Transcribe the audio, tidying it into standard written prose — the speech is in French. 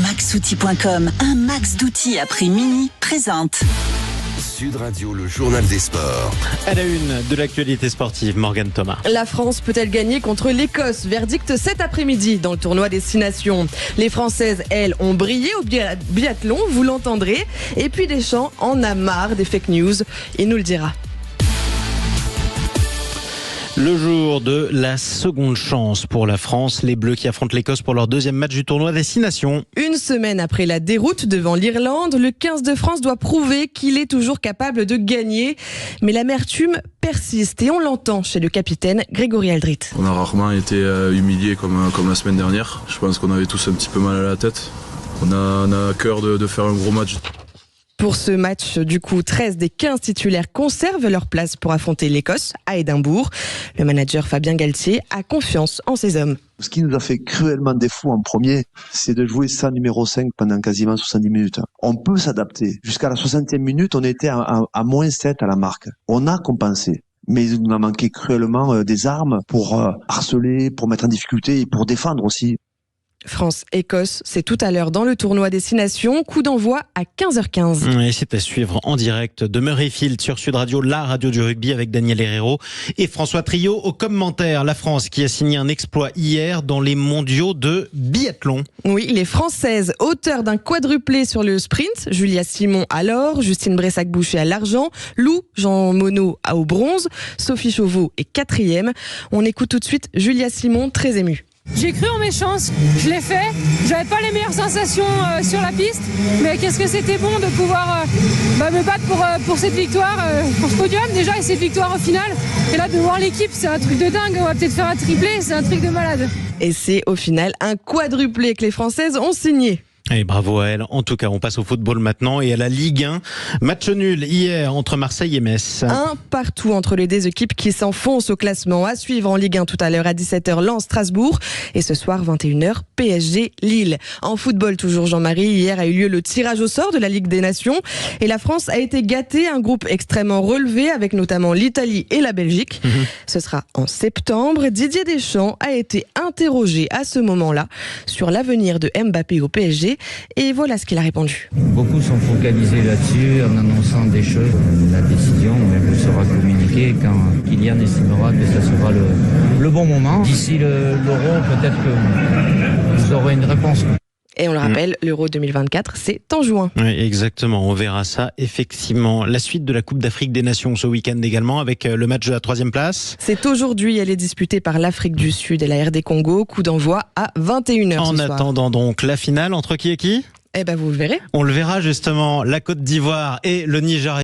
Maxoutil.com, un max d'outils à prix mini, présente. Sud Radio, le journal des sports. À la une de l'actualité sportive, Morgane Thomas. La France peut-elle gagner contre l'Écosse? Verdict cet après-midi dans le tournoi des 6 nations. Les Françaises, elles, ont brillé au biathlon, vous l'entendrez. Et puis Deschamps en a marre des fake news, il nous le dira. Le jour de la seconde chance pour la France, les Bleus qui affrontent l'Écosse pour leur deuxième match du tournoi des 6 nations. Une semaine après la déroute devant l'Irlande, le 15 de France doit prouver qu'il est toujours capable de gagner. Mais l'amertume persiste et on l'entend chez le capitaine Grégory Aldrit. On a rarement été humiliés comme la semaine dernière. Je pense qu'on avait tous un petit peu mal à la tête. On a à cœur de faire un gros match. Pour ce match, du coup, 13 des 15 titulaires conservent leur place pour affronter l'Écosse à Édimbourg. Le manager Fabien Galtier a confiance en ses hommes. Ce qui nous a fait cruellement défaut en premier, c'est de jouer sans numéro 5 pendant quasiment 70 minutes. On peut s'adapter. Jusqu'à la 60e minute, on était à moins 7 à la marque. On a compensé. Mais il nous a manqué cruellement des armes pour harceler, pour mettre en difficulté et pour défendre aussi. France-Écosse, c'est tout à l'heure dans le tournoi des 6 nations. Coup d'envoi à 15h15. Et c'est à suivre en direct de Murrayfield sur Sud Radio, la radio du rugby avec Daniel Herrero et François Triot au commentaire. La France qui a signé un exploit hier dans les mondiaux de biathlon. Oui, les Françaises, auteurs d'un quadruplé sur le sprint. Julia Simon à l'or, Justine Bressac-Boucher à l'argent, Lou Jean Monod au bronze, Sophie Chauveau est 4e. On écoute tout de suite Julia Simon, très émue. J'ai cru en mes chances, je l'ai fait. J'avais pas les meilleures sensations sur la piste, mais qu'est-ce que c'était bon de pouvoir me battre pour cette victoire, pour ce podium déjà et cette victoire au final. Et là de voir l'équipe, c'est un truc de dingue. On va peut-être faire un triplé, c'est un truc de malade. Et c'est au final un quadruplé que les Françaises ont signé. Et bravo à elle. En tout cas, on passe au football maintenant et à la Ligue 1. Match nul hier entre Marseille et Metz. Un partout entre les deux équipes qui s'enfoncent au classement. À suivre en Ligue 1 tout à l'heure à 17h, Lens-Strasbourg. Et ce soir, 21h, PSG-Lille. En football, toujours Jean-Marie, hier a eu lieu le tirage au sort de la Ligue des Nations. Et la France a été gâtée, un groupe extrêmement relevé avec notamment l'Italie et la Belgique. Ce sera en septembre. Didier Deschamps a été interrogé à ce moment-là sur l'avenir de Mbappé au PSG. Et voilà ce qu'il a répondu. Beaucoup sont focalisés là-dessus en annonçant des choses. La décision elle sera communiquée quand Kylian estimera que ça sera le bon moment. D'ici l'Euro, peut-être que vous aurez une réponse. Et on le rappelle, l'Euro 2024, c'est en juin. Oui, exactement, on verra ça effectivement. La suite de la Coupe d'Afrique des Nations ce week-end également avec le match de la 3e place. C'est aujourd'hui, elle est disputée par l'Afrique du Sud et la RD Congo. Coup d'envoi à 21h En ce soir. attendant donc la finale entre qui et qui ? Eh ben vous le verrez. On le verra justement, la Côte d'Ivoire et le Nigeria.